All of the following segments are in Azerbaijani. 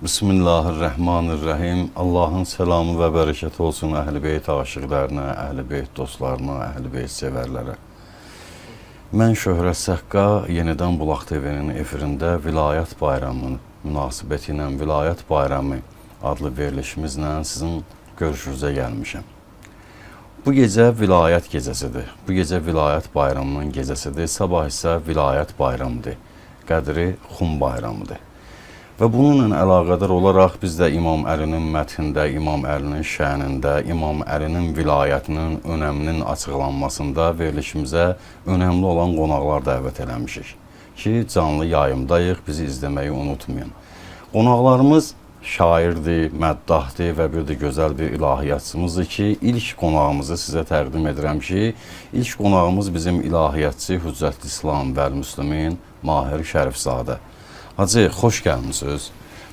Bismillahirrahmanirrahim. Allahın selamı və bərəkəti olsun Əhl-i Beyt aşıqlarına, Əhl-i Beyt dostlarına, Əhl-i Beyt sevərlərə. Mən Şöhrət Səqqa yenidən Bulaq TV-nin efirində Vilayət Bayramı münasibəti ilə Vilayət Bayramı adlı verilişimizlə sizin görüşünüzə gəlmişəm. Bu gecə Vilayət gecəsidir. Bu gecə Vilayət Bayramının gecəsidir. Sabah isə Vilayət Bayramıdır. Qədri Xum Bayramıdır. Və bununla əlaqədar olaraq biz də İmam Əlinin məthində, İmam Əlinin şənində, İmam Əlinin vilayətinin önəminin açıqlanmasında verilişimizə önəmli olan qonaqlar dəvət eləmişik ki, canlı yayımdayıq, bizi izləməyi unutmayın. Qonaqlarımız şairdir, məddahdır və bir də gözəl bir ilahiyyatçımızdır ki, ilk qonağımızı sizə təqdim edirəm ki, ilk qonağımız bizim ilahiyyatçı Hüccətül İslam və Müslümin Mahir Şərifzadə. Hacı, xoş gəlmisiniz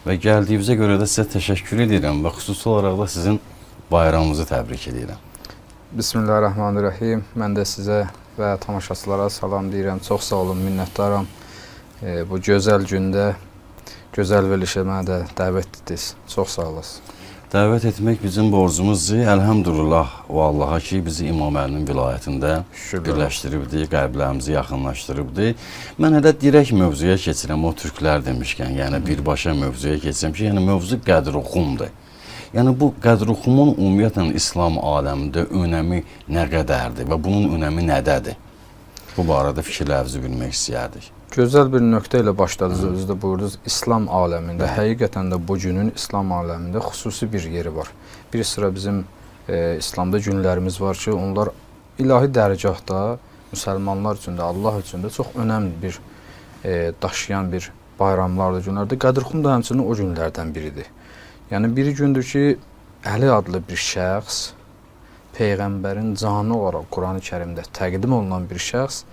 və gəldiyinizə görə də sizə təşəkkür edirəm və xüsusi olaraq da sizin bayramınızı təbrik edirəm. Bismillahirrahmanirrahim. Mən də sizə və tamaşaçılara salam deyirəm. Çox sağ olun, minnətdaram. Bu gözəl gündə gözəl verilişə də dəvət etdiniz. Çox sağ olasınız. Dəvət etmək bizim borcumuzdur. Əlhəmdülillah o Allaha ki, bizi İmam Əlinin vilayətində birləşdiribdir, qəlblərimizi yaxınlaşdırıbdır. Mən hələ direkt mövzuya keçirəm, o türklər demişkən, yəni birbaşa mövzuya keçirəm ki, yəni mövzu Qədr-i-Xumdur. Yəni bu Qədr-i-Xumun ümumiyyətlə İslam aləmində önəmi nə qədərdir və bunun önəmi nədədir? Bu barədə fikirlərinizi bilmək istəyərdik. Gözəl bir nöqtə ilə başladınız, özü də buyurdunuz, İslam aləmində, həqiqətən də bu günün İslam aləmində xüsusi bir yeri var. Bir sıra bizim İslamda günlərimiz var ki, onlar ilahi dərgahda, müsəlmanlar üçün də, Allah üçün də çox önəmli bir daşıyan bir bayramlardır, günlərdir. Qədr-i-Xum da həmçinin o günlərdən biridir. Yəni, biri gündür ki, Əli adlı bir şəxs, Peyğəmbərin canı olaraq Quran-ı Kərimdə təqdim olunan bir şəxs,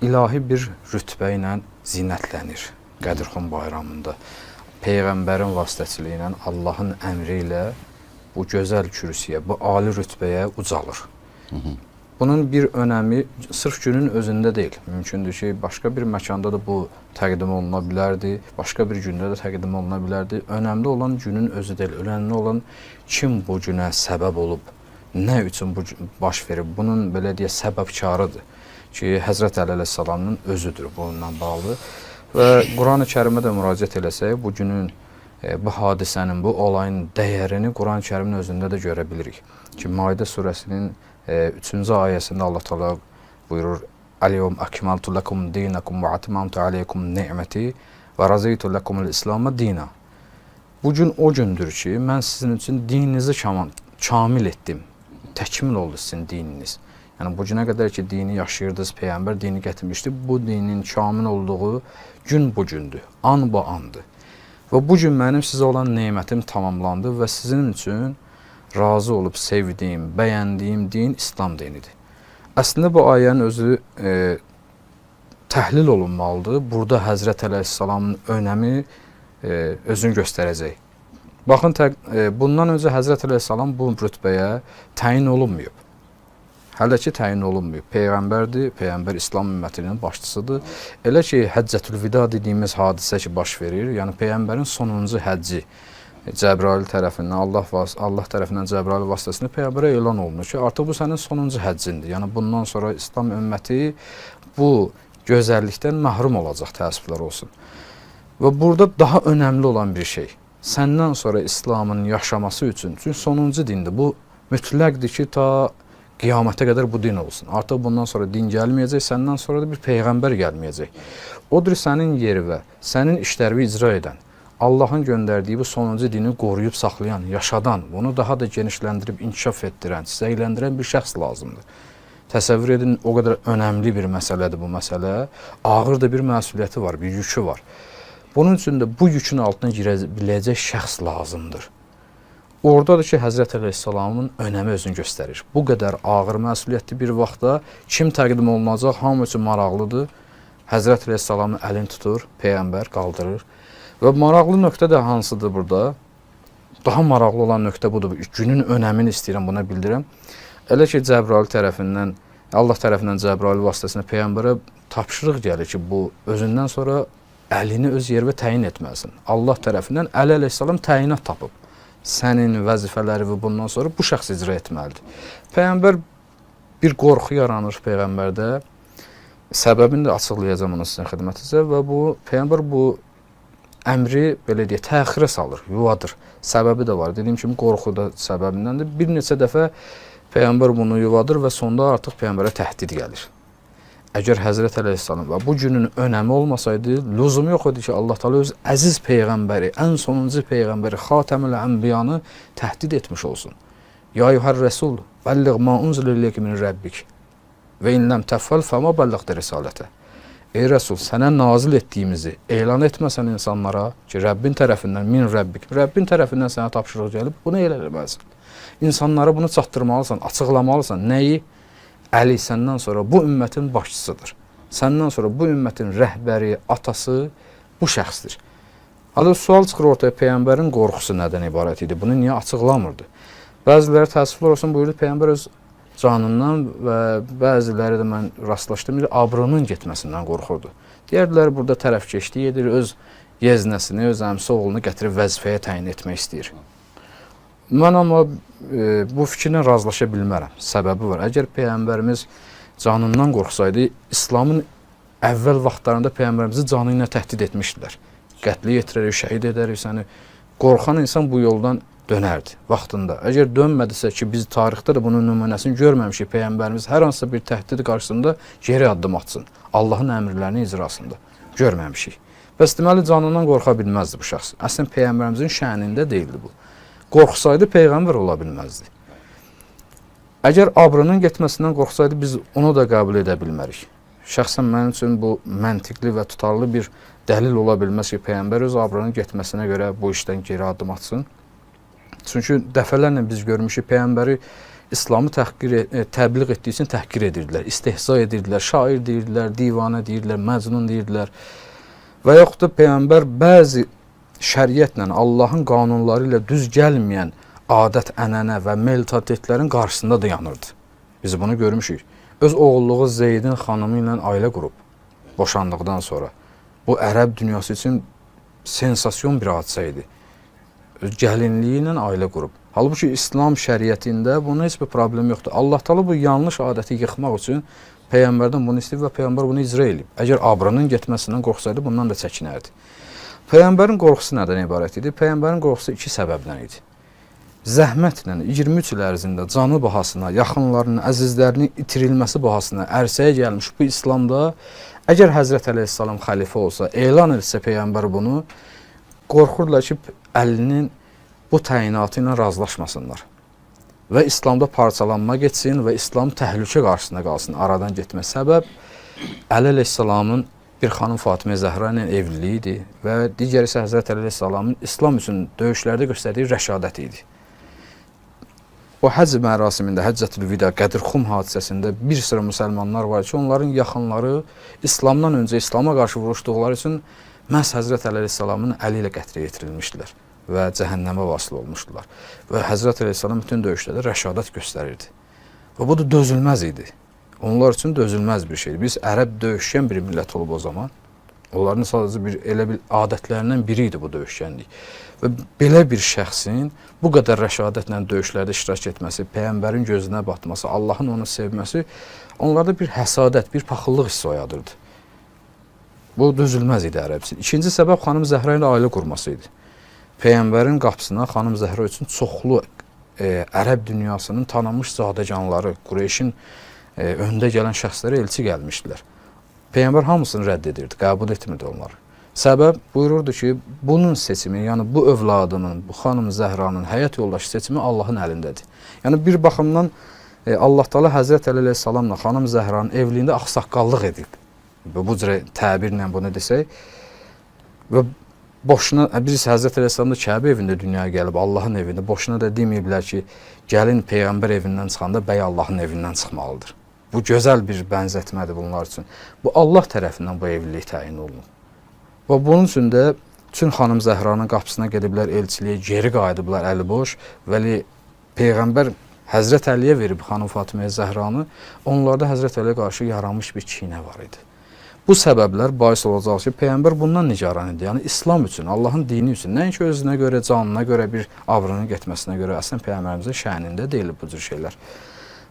ilahi bir rütbə ilə zinətlənir Qədr-i-Xum bayramında. Peyğəmbərin vasitəsilə ilə, Allahın əmri ilə bu gözəl kürsüyə, bu ali rütbəyə ucalır. Bunun bir önəmi sırf günün özündə deyil. Mümkündür ki, başqa bir məkanda da bu təqdim oluna bilərdi, başqa bir gündə də təqdim oluna bilərdi. Önəmli olan günün özü deyil, önəmli olan kim bu günə səbəb olub, nə üçün bu baş verib, bunun belə deyə səbəbkarıdır ki, Həzrət Əli əleyhissalamın özüdür bununla bağlı. Və Quran-ı Kərimə də müraciət eləsək, bu günün, bu hadisənin, bu olayın dəyərini Quran-ı Kərimin özündə də görə bilirik. Ki, Maidə surəsinin 3-cü ayəsində Allah Teala buyurur, Əl-yevm əkmaltu lakum dinakum və atmamtu aleykum ni'məti və razıytu lakumul İslamə dina. Bu gün o gündür ki, mən sizin üçün dininizi kamil etdim, təkmil oldu sizin dininiz. Yəni, bu günə qədər ki, dini yaşayırdınız, Peyğəmbər dini gətirmişdi. Bu dinin kamil olduğu gün bu gündür, an bu andır. Və bu gün mənim sizə olan nemətim tamamlandı və sizin üçün razı olub sevdiyim, bəyəndiyim din İslam dinidir. Əslində, bu ayənin özü təhlil olunmalıdır. Burada Həzrət Əleyhissalamın önəmi özünü göstərəcək. Baxın, bundan öncə Həzrət Əleyhissalam bu rütbəyə təyin olunmayıb. Hələ ki, təyin olunmuyor. Peyğəmbərdir, Peyğəmbər İslam ümmətinin başçısıdır. Elə ki, Həccətül-Vida dediyimiz hadisə ki, baş verir, yəni Peyğəmbərin sonuncu həcci Cəbrail tərəfindən, Allah tərəfindən Cəbrail vasitəsində Peyğəmbərə elan olunur ki, artıq bu sənin sonuncu həccindir. Yəni, bundan sonra İslam ümməti bu gözəllikdən məhrum olacaq, təəssüflər olsun. Və burada daha önəmli olan bir şey, səndən sonra İslamın yaşaması üçün, çünki sonuncu dindir. Bu mütləqdir ki, ta qiyamətə qədər bu din olsun. Artıq bundan sonra din gəlməyəcək, səndən sonra da bir Peyğəmbər gəlməyəcək. Odur sənin yeri və sənin işlərini icra edən, Allahın göndərdiyi bu sonuncu dini qoruyub saxlayan, yaşadan, bunu daha da genişləndirib inkişaf etdirən, çiçəkləndirən bir şəxs lazımdır. Təsəvvür edin, o qədər önəmli bir məsələdir bu məsələ. Ağır da bir məsuliyyəti var, bir yükü var. Bunun üçün də bu yükün altına girə biləcək şəxs lazımdır. Oradadır ki, Həzrət Əleyhissalamın önəmi özünü göstərir. Bu qədər ağır məsuliyyətli bir vaxtda kim təqdim olunacaq, hamı üçün maraqlıdır. Həzrət Əleyhissalamın əlini tutur, Peyğəmbər qaldırır. Və maraqlı nöqtə də hansıdır burada? Daha maraqlı olan nöqtə budur. Günün önəmini istəyirəm, buna bildirəm. Elə ki, Cəbrail tərəfindən, Allah tərəfindən Cəbrail vasitəsində Peyğəmbərə tapşırıq gəlir ki, bu özündən sonra Əlini öz yerinə təyin etməlisən. Allah tərəfindən Əli əleyhissalam təyinat tapıb. Sənin vəzifələri və bundan sonra bu şəxs icra etməlidir. Peyğəmbər bir qorxu yaranır Peyğəmbərdə. Səbəbini də açıqlayacağam onu sizin xidmətinizə və bu Peyğəmbər bu əmri belə deyək təxirə salır, yuvadır. Səbəbi də var. Dediyim kimi qorxu da səbəbindəndir. Bir neçə dəfə Peyğəmbər bunu yuvadır və sonda artıq Peyğəmbərə təhdid gəlir. Əgər Həzrət Əleyhissalam və bu günün önəmi olmasaydı, lüzum yox idi ki, Allah Teala öz əziz peyğəmbəri, ən sonuncu peyğəmbəri Xatəmül Ənbiyanı təhdid etmiş olsun. Ya eyyuhər Rəsul, bəlliğ ma unzilə ileyke min Rabbik və in ləm təfəl fəma bəlliğdə risalətə. Ey Rəsul, sənə nazil etdiyimizi elan etməsən insanlara ki, Rəbbin tərəfindən min Rabbik, Rəbbin tərəfindən sənə tapşırıq gəlib, bunu elə eləməlisən. İnsanlara bunu çatdırmalısan, açıqlamalısan. Nəyi? Əli səndən sonra bu ümmətin başçısıdır. Səndən sonra bu ümmətin rəhbəri, atası bu şəxsdir. Halı sual çıxır ortaya, Peyğəmbərin qorxusu nədən ibarət idi? Bunu niyə açıqlamırdı? Bəziləri təəssüflər olsun buyurdu, Peyğəmbər öz canından və bəziləri də mən rastlaşdım, abrının getməsindən qorxurdu. Deyərdilər, burada tərəfkeşlik edir, öz yeznəsini, öz əmsi oğlunu gətirib vəzifəyə təyin etmək istəyir. Mən amma bu fikirlə razılaşa bilmərəm. Səbəbi var. Əgər Peyğəmbərimiz canından qorxsaydı, İslamın əvvəl vaxtlarında Peyğəmbərimizi canı ilə təhdid etmişdilər. Qətli yetirərik, şəhid edərik səni. Qorxan insan bu yoldan dönərdi vaxtında. Əgər dönmədisə ki, biz tarixdə də bunun nümunəsini görməmişik, Peyğəmbərimiz hər hansısa bir təhdid qarşısında geri addım atsın. Allahın əmrlərinin icrasında. Görməmişik. Bəs deməli, canından qorxa bilməzdi bu şəxs. Əslən, Peyğəmbərimizin şənində deyildi bu. Qorxsaydı Peyğəmbər ola bilməzdi. Əgər abrının getməsindən qorxsaydı, biz onu da qəbul edə bilmərik. Şəxsən mənim üçün bu məntiqli və tutarlı bir dəlil ola bilməz ki, Peyğəmbər öz abrının getməsinə görə bu işdən geri addım atsın. Çünki dəfələrlə biz görmüşük, Peyğəmbəri İslamı təbliğ etdiyi üçün təhqir edirdilər, istehza edirdilər, şair deyirdilər, divanə deyirdilər, məcnun deyirdilər. Və yaxud da Peyğəmbər bəzi şəriətlə, Allahın qanunları ilə düz gəlməyən adət, ənənə və mentalitetlərin qarşısında dayanırdı. Biz bunu görmüşük. Öz oğulluğu Zeydin xanımı ilə ailə qurub, boşandıqdan sonra. Bu, ərəb dünyası üçün sensasyon bir hadisə idi. Öz gəlinliyi ilə ailə qurub. Halbuki İslam şəriətində buna heç bir problem yoxdur. Allah Teala bu yanlış adəti yıxmaq üçün Peyğəmbərdən bunu istəyib və Peyğəmbər bunu icra edib. Əgər abrının getməsindən qorxsaydı, bundan da çəkinərdi. Peyğəmbərin qorxusu nədən ibarət idi? Peyğəmbərin qorxusu iki səbəbdən idi. Zəhmətlə 23 il ərzində canı bahasına, yaxınlarının, əzizlərinin itirilməsi bahasına ərsəyə gəlmiş bu İslamda, əgər Həzrət Əleyhissalam xəlifə olsa, elan etsə Peyğəmbər bunu, qorxurdular ki, Əlinin bu təyinatı ilə razılaşmasınlar. Və İslamda parçalanma geçsin və İslam təhlükə qarşısında qalsın, aradan getmə. Səbəb, Əli Əleyhissalamın bir xanım Fatimə Zəhra ilə evliliyi idi və digəri isə Həzrət Əleyhissalamın İslam üçün döyüşlərdə göstərdiyi rəşadət idi. O həcc mərasimində, Həccətül Vida, Qədirxum hadisəsində bir sıra müsəlmanlar var ki, onların yaxınları İslamdan öncə İslama qarşı vuruşduqları üçün məhz Həzrət Əleyhissalamın əli ilə qətrə yetirilmişdilər və cəhənnəmə vasıl olmuşdular. Və Həzrət Əleyhissalam bütün döyüşlərdə rəşadət göstərirdi. Və bu da dözülməz idi. Onlar üçün dözülməz bir şeydir. Biz ərəb döyüşkən bir millət olub o zaman. Onların sadəcə elə bir adətlərindən biri idi bu döyüşkənlik. Və belə bir şəxsin bu qədər rəşadətlə döyüşlərdə iştirak etməsi, Peyğəmbərin gözünə batması, Allahın onu sevməsi onlarda bir həsadət, bir paxıllıq hissi oyadırdı. Bu dözülməz idi ərəb üçün. İkinci səbəb xanım Zəhra ilə ailə qurması idi. Peyğəmbərin qapısına xanım Zəhra üçün çoxlu ərəb dünyasının tanınmış zadəganları, Qureyşin öndə gələn şəxslərə elçi gəlmişdilər. Peyğəmbər hamısını rədd edirdi, qəbul etmirdi onları. Səbəb buyururdu ki, bunun seçimi, yəni bu övladının, bu xanım Zəhranın həyat yoldaşı seçimi Allahın əlindədir. Yəni bir baxımdan Allah Teala Həzrət Əli əleyhissalamla xanım Zəhranın evliyində ağsaqqallıq edib. Bu cür təbirlə bunu desək. Və boşuna, birisi Həzrət Əleyhissalam da Kəbə evində dünyaya gəlib, Allahın evində. Boşuna da deməyiblər ki, gəlin Peyğəmbər evindən çıxanda bəy Allahın evindən çıxmalıdır. Bu gözəl bir bənzətmədir bunlar üçün. Bu Allah tərəfindən bu evlilik təyin olunur. Və bunun üçün də bütün xanım Zəhranın qapısına gediblər elçiliyə, geri qayıdıblar əli boş. Vəli Peyğəmbər Həzrət Əliyə verib xanım Fatiməyə Zəhranı, onlarda Həzrət Əliyə qarşı yaranmış bir kinə var idi. Bu səbəblər bahis olacaq ki, Peyğəmbər bundan nigaran idi. Yəni İslam üçün, Allahın dini üçün, nəinki özünə görə, canına görə bir abrının getməsinə görə, əslən Peyğəmbərimizin şənində deyil bu cür şeylər.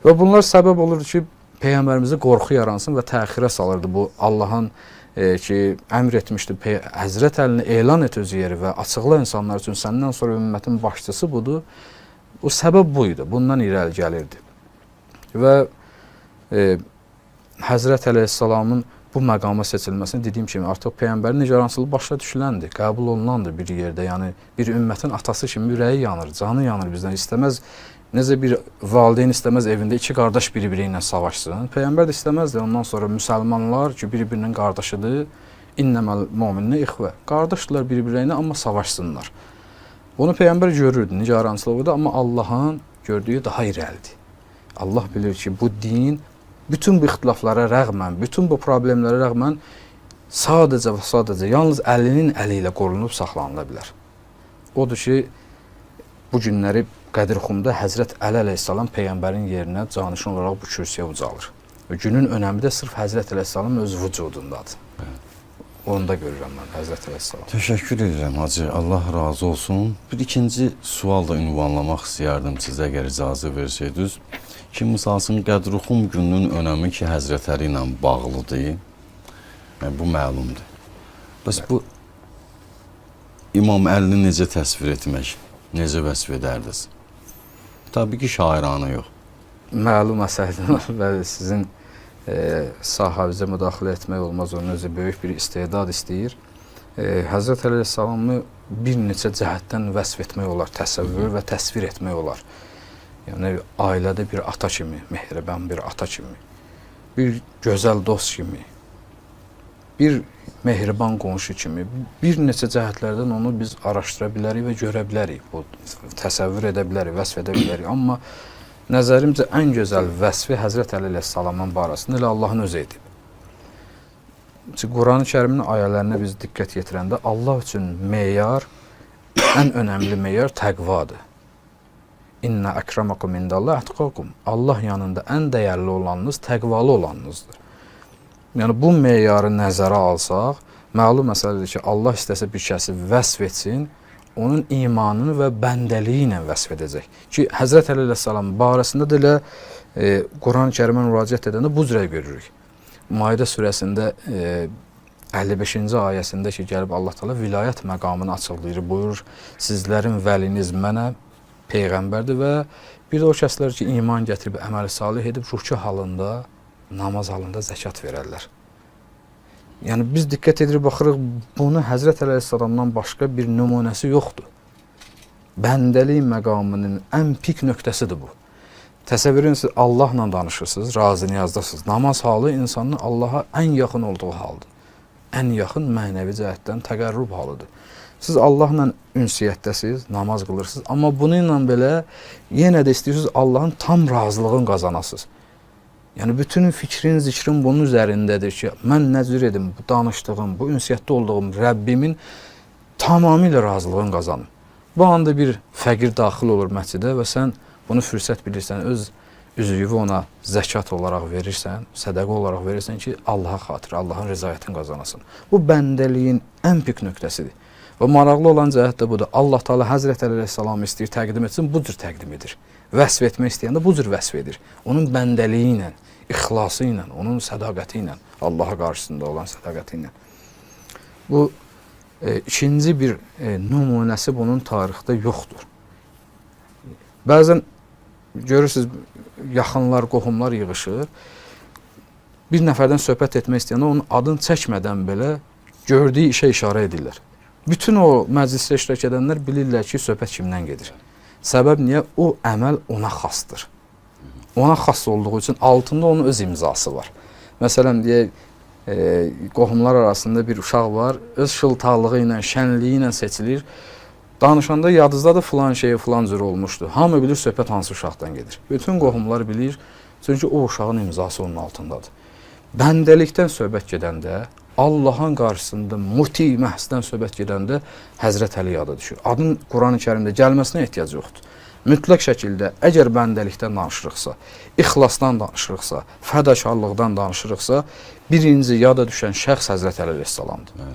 Və bunlar səbəb olurdu ki, Peyğəmbərimizə qorxu yaransın və təxirə salırdı bu Allahın ki, əmr etmişdi, Həzrət Əlini elan et öz yeri və açıqla insanlar üçün, səndən sonra ümmətin başçısı budur. O səbəb bu idi, bundan irəli gəlirdi. Və Həzrət Əleyhisselamın bu məqama seçilməsini dediyim kimi artıq Peyğəmbərin nigarançılığı başa düşüləndir, qəbul olunandır bir yerdə. Yəni bir ümmətin atası kimi ürəyi yanır, canı yanır bizdən. İstəməz, necə bir valideyn istəməz evində iki qardaş biri-biri ilə savaşsın. Peyğəmbər də istəməzdi. Ondan sonra müsəlmanlar ki, bir-birinin qardaşıdır, innəməl müminə ixvə. Qardaşdırlar bir-birinə, amma savaşsınlar. Bunu Peyğəmbər görürdü, nigarançılığı da, amma Allahın gördüyü daha irəlidir. Allah bilir ki, bu din bütün bu ixtilaflara rəğmən, bütün bu problemlərə rəğmən sadəcə və sadəcə yalnız Əlinin əli ilə qorunub saxlanıla bilər. Odur ki, bu günləri Qədirxumda Həzrət Əli əleyhissalam Peyğəmbərin yerinə canişin olaraq bu kürsüyə ucalır. Və günün önəmi də sırf Həzrət əleyhissalam öz vücudundadır. Onu da görürəm mən Həzrət əleyhissalam. Təşəkkür edirəm hacı. Allah razı olsun. Bir ikinci sual da ünvanlamaq istəyərdim sizə, əgər icazə versəydiniz. Ki, misalsın Qədruxum gününün önəmi ki, Həzrət Əli ilə bağlıdır. Yəni, bu məlumdur. Bəs bu İmam Əlini necə təsvir etmək, necə vəsf edərdiniz? Təbii ki, şairanə yox. Məlum məsələdir və sizin sahəvizə müdaxilə etmək olmaz. Onun özü böyük bir istedad istəyir. Həzrət Əleyhissalamı bir neçə cəhətdən vəsf etmək olar, təsəvvür və təsvir etmək olar. Yəni, ailədə bir ata kimi, mehriban bir ata kimi, bir gözəl dost kimi, bir mehriban qonşu kimi, bir neçə cəhətlərdən onu biz araşdıra bilərik və görə bilərik, bu təsəvvür edə bilərik, vəsf edə bilərik. Amma nəzərimcə ən gözəl vəsfi Həzrət Əli əleyhissalamın barəsində elə Allahın özü edib. Quran-ı Kərimin ayələrinə biz diqqət yetirəndə Allah üçün meyar, ən önəmli meyar təqvadır. İnna əkramakum indallah atqakum. Allah yanında ən dəyərli olanınız təqvalı olanınızdır. Yəni bu meyarı nəzərə alsaq, məlum məsələdir ki, Allah istəsə bir kəsi vəsf etsin, onun imanını və bəndəliyi ilə vəsf edəcək. Ki Həzrət Əli əleyhissalam barəsində də elə Quran-ı Kərimə müraciət edəndə bu cürə görürük. Maidə surəsində 55-ci ayəsində ki, gəlib Allah Teala vilayət məqamını açıqlayır, buyurur, sizlərin vəliniz mənə Peyğəmbərdir və bir də o kəslər ki, iman gətirib, əməli salih edib, rükû halında, namaz halında zəkat verərlər. Yəni, biz diqqət edirik, baxırıq, bunu Həzrət Əleyhisselamdan başqa bir nümunəsi yoxdur. Bəndəlik məqamının ən pik nöqtəsidir bu. Təsəvvürün siz Allahla danışırsınız, razı niyazdasınız. Namaz halı insanın Allaha ən yaxın olduğu haldır. Ən yaxın mənəvi cəhətdən təqərrüb halıdır. Siz Allahla ünsiyyətdəsiniz, namaz qılırsınız, amma bununla belə yenə də istəyirsiniz Allahın tam razılığını qazanasınız. Yəni, bütün fikrin, zikrin bunun üzərindədir ki, mən nə cür edim, bu danışdığım, bu ünsiyyətdə olduğum Rəbbimin tamamilə razılığını qazanım. Bu anda bir fəqir daxil olur məscidə və sən bunu fürsət bilirsən, öz üzüyü ona zəkat olaraq verirsən, sədəqə olaraq verirsən ki, Allaha xatir, Allahın rızayətini qazanasın. Bu bəndəliyin ən pik nöqtəsidir. Və maraqlı olan cəhət də budur. Allah Teala Həzrət Əli əleyhissalamı istəyir təqdim etsin, bu cür təqdim edir. Vəsf etmək istəyəndə bu cür vəsf edir. Onun bəndəliyi ilə, ixlası ilə, onun sədaqəti ilə, Allaha qarşısında olan sədaqəti ilə. Bu ikinci bir nümunəsi bunun tarixdə yoxdur. Bəzən görürsünüz, yaxınlar, qohumlar yığışır. Bir nəfərdən söhbət etmək istəyəndə onun adını çəkmədən belə gördüyü işə işarə edirlər. Bütün o məclisdə iştirak edənlər bilirlər ki, söhbət kimdən gedir. Səbəb niyə? O əməl ona xasdır. Ona xas olduğu üçün altında onun öz imzası var. Məsələn, deyək, qohumlar arasında bir uşaq var, öz şıltaqlığı ilə, şənliyi ilə seçilir. Danışanda yadınızda da filan şeyi filan cür olmuşdu. Hamı bilir söhbət hansı uşaqdan gedir. Bütün qohumlar bilir, çünki o uşağın imzası onun altındadır. Bəndəlikdən söhbət gedəndə, Allahın qarşısında muti məhsdən söhbət gedəndə Həzrət Əli yada düşür. Adın Quran-ı Kərimdə gəlməsinə ehtiyac yoxdur. mütləq şəkildə əgər bəndəlikdən danışırıqsa, ixlasdan danışırıqsa, fədakarlıqdan danışırıqsa, birinci yada düşən şəxs Həzrət Əli əleyhissalamdır.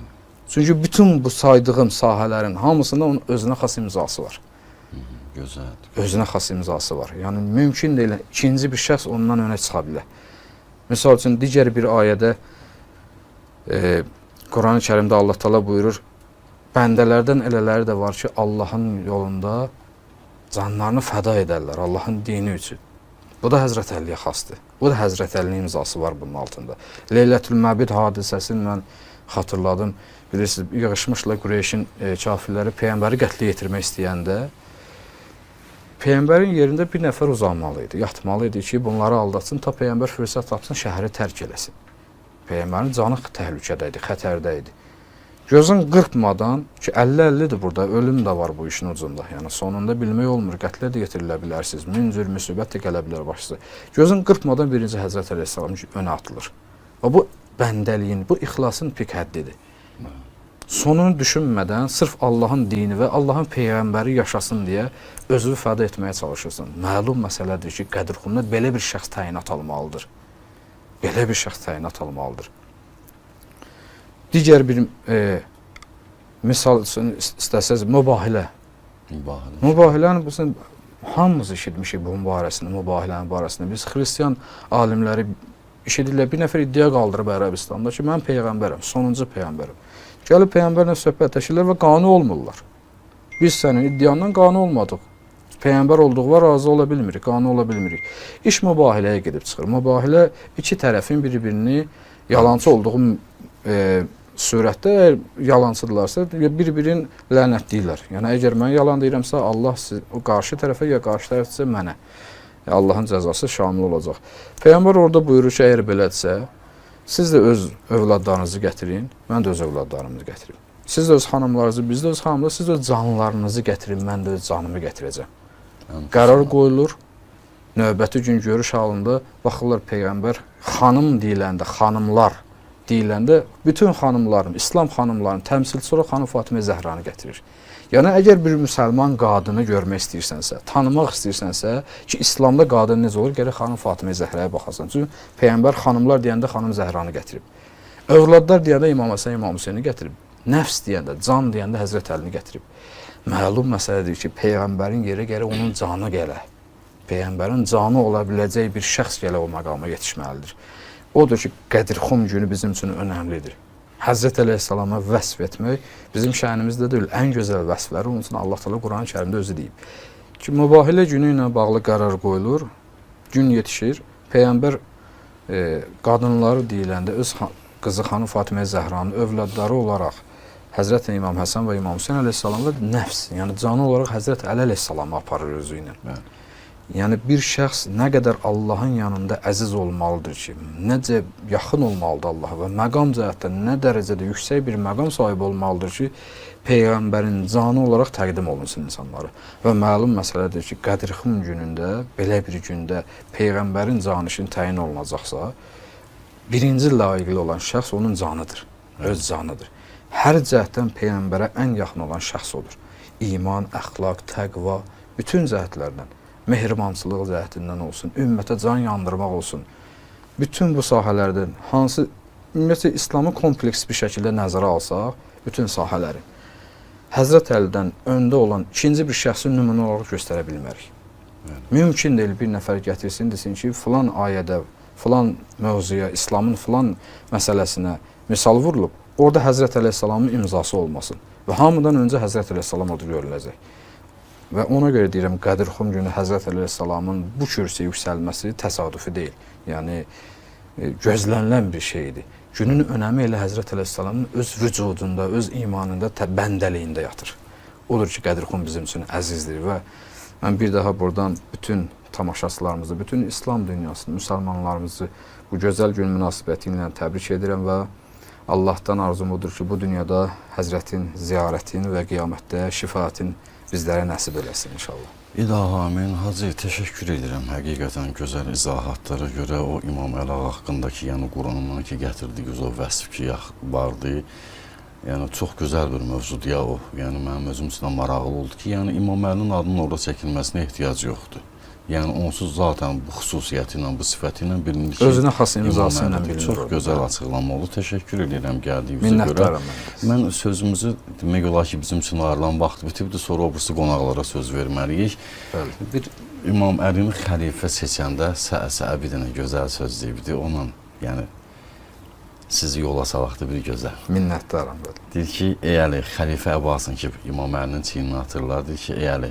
Çünki bütün bu saydığım sahələrin hamısında onun özünə xas imzası var. Gözəldir. Özünə xas imzası var. Yəni mümkün deyil ikinci bir şəxs ondan önə çıxa bilər. Misal üçün digər bir ayədə Quran-ı Kərimdə Allah Taala buyurur: bəndələrdən elələri də var ki, Allahın yolunda canlarını fəda edərlər, Allahın dini üçün. Bu da Həzrət Əliyə xasdır. Bu da Həzrət Əlinin imzası var bunun altında. Leylətül Məbid hadisəsini mən xatırladım. Bilirsiniz, yığışmışlar Qureyşin kafirləri Peyğəmbəri qətlə yetirmək istəyəndə Peyğəmbərin yerində bir nəfər uzanmalı idi, yatmalı idi ki, bunları aldatsın, ta Peyğəmbər fürsət tapsın, şəhəri tərk eləsin. Peyğəmbərin canı təhlükədə idi, xətərdə idi. Gözün qırpmadan ki, 50-50-dir burada, ölüm də var bu işin ucunda. Yəni sonunda bilmək olmur, qətlə də yetirilə bilərsiniz, min cür müsibət də gələ bilər başınıza. Gözün qırpmadan birinci Həzrət Əleyhissalam önə atılır. Və bu bəndəliyin, bu ixlasın pik həddidir. Sonunu düşünmədən sırf Allahın dini və Allahın Peyğəmbəri yaşasın deyə özünü fəda etməyə çalışırsan. Məlum məsələdir ki, Qədirxunda belə bir şəxs təyinat almalıdır. Belə bir şəxs təyinat almalıdır. Digər bir misal üçün istəsəz mübahilə. Mübahiləni bizim hamımız eşitmişik bu barəsində, mübahilənin barəsində. Biz xristian alimləri eşidirlər, bir nəfər iddia qaldırıb Ərəbistanda ki, mən Peyğəmbərəm, sonuncu Peyğəmbərəm. Gəlib Peyğəmbərlə söhbətləşirlər və qane olmurlar. Biz sənin iddiandan qane olmadıq. Peyğəmbər olduğuna razı ola bilmirik, qane ola bilmirik. İş mübahiləyə gedib çıxır. Mübahilə iki tərəfin bir-birini yalancı olduğu surətdə yalancıdırlarsa bir-birini lənətləyirlər. Yəni əgər mən yalan deyirəmsə, Allah o qarşı tərəfə ya qarşı tərəfsə mənə. Allahın cəzası şamil olacaq. Peyğəmbər orada buyurur ki, əgər belədirsə, siz də öz övladlarınızı gətirin, mən də öz övladlarımızı gətirim. Siz də öz xanımlarınızı, biz də öz xanımlarımızı, siz də öz canlılarınızı gətirin, mən də öz canımı gətirəcəm. Qərar qoyulur. Növbəti gün görüş halında baxırlar Peyğəmbər xanım deyiləndə, xanımlar deyiləndə bütün xanımların, İslam xanımlarının təmsilçisi olaraq xanım Fatimə Zəhranı gətirir. Yəni əgər bir müsəlman qadını görmək istəyirsənsə, tanımaq istəyirsənsə ki, İslamda qadın necə olur, gərək xanım Fatimə Zəhraya baxasan. Çünki Peyğəmbər xanımlar deyəndə xanım Zəhranı gətirib. Övladlar deyəndə İmam Həsən, İmam Hüseyni gətirib. Nəfs deyəndə, can deyəndə Həzrət Əlini gətirib. Məlum məsələdir ki, Peyğəmbərin yeri gərək onun canı gələ. Peyğəmbərin canı ola biləcək bir şəxs gələ o məqama yetişməlidir. Odur ki, Qədirxum günü bizim üçün önəmlidir. Həzrət Əleyhissalama vəsf etmək bizim şənimizdə deyil, ən gözəl vəsfləri onun üçün Allah Teala Quran-ı Kərimdə özü deyib. Ki, mübahilə günü ilə bağlı qərar qoyulur, gün yetişir, Peyğəmbər qadınları deyiləndə öz qızı xanım Fatimə Zəhranın övladları olaraq Həzrət İmam Həsən və İmam Hüseyn əleyhissalamla nəfs, yəni canı olaraq Həzrət Əli əleyhissalamı aparır özü ilə. Yəni bir şəxs nə qədər Allahın yanında əziz olmalıdır ki, necə yaxın olmalıdır Allaha və məqam cəhətdən nə dərəcədə yüksək bir məqam sahibi olmalıdır ki, Peyğəmbərin canı olaraq təqdim olunsun insanlara. Və məlum məsələdir ki, Qədirxum günündə, belə bir gündə Peyğəmbərin canı üçün təyin olunacaqsa, birinci layiqli olan şəxs onun canıdır, öz canıdır. Hər cəhətdən Peyğəmbərə ən yaxın olan şəxs odur. İman, əxlaq, təqva, bütün cəhətlərdən. Mehribançılıq cəhətindən olsun, ümmətə can yandırmaq olsun. Bütün bu sahələrdən hansı, ümumiyyətlə İslamı kompleks bir şəkildə nəzərə alsaq, bütün sahələri Həzrət Əlidən öndə olan ikinci bir şəxsi nümunə olaraq göstərə bilmərik. Mümkün deyil bir nəfər gətirsin, desin ki, filan ayədə, filan mövzuya, İslamın filan məsələsinə misal vurulub, orada Həzrət Əleyhissalamın imzası olmasın və hamıdan öncə Həzrət Əleyhissalam orada görüləcək. Və ona görə deyirəm, Qədirxum günü Həzrət Əleyhissalamın bu kürsüyə yüksəlməsi təsadüfi deyil. Yəni, gözlənilən bir şeydir. Günün önəmi elə Həzrət Əleyhissalamın öz vücudunda, öz imanında, bəndəliyində yatır. Odur ki, Qədirxum bizim üçün əzizdir və mən bir daha buradan bütün tamaşaçılarımızı, bütün İslam dünyasını, müsəlmanlarımızı bu gözəl gün münasibəti ilə təbrik edirəm və Allahdan arzum odur ki, bu dünyada Həzrətin ziyarətin və qiyamətdə şifaətin bizlərə nəsib eləsin inşallah. İlahi amin. Hacı, təşəkkür edirəm həqiqətən gözəl izahatlara görə o İmam Əli haqqındakı, yəni Qurandan ki gətirdiyiniz o vəsf ki vardı. Yəni çox gözəl bir mövzudur ya o. Yəni mənim özüm üçün də maraqlı oldu ki, yəni İmam Əlinin adının orada çəkilməsinə ehtiyac yoxdur. Yəni onsuz zaten bu xüsusiyyəti ilə, bu sifəti ilə bilinir ki, Özünə xas imzası ilə İmam Əli bilinir. çox orada. gözəl açıqlama oldu. Təşəkkür edirəm gəldiyinizə görə. Minnətdaram mən. Mən sözümüzü demək olar ki, bizim üçün ayrılan vaxt bitibdir. Sonra o birisi qonaqlara söz verməliyik. Bəli. Bir İmam Əlini xəlifə seçəndə Səə bir dənə gözəl söz deyibdi. Onunla, yəni sizi yola salaqdı bir gözəl. Minnətdaram belə. Deyir ki, ey Əli, xəlifə Əbbasın ki, İmam Əlinin çiynini hatırlar. Deyir ki, ey Əli,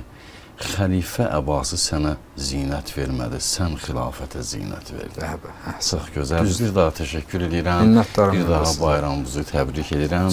xəlifə Əbbası sənə zinət vermədi, sən xilafətə zinət verdin. Bəli. Çox gözəl. Bir daha təşəkkür edirəm. Minnətdaram. Bir daha bayramınızı təbrik edirəm.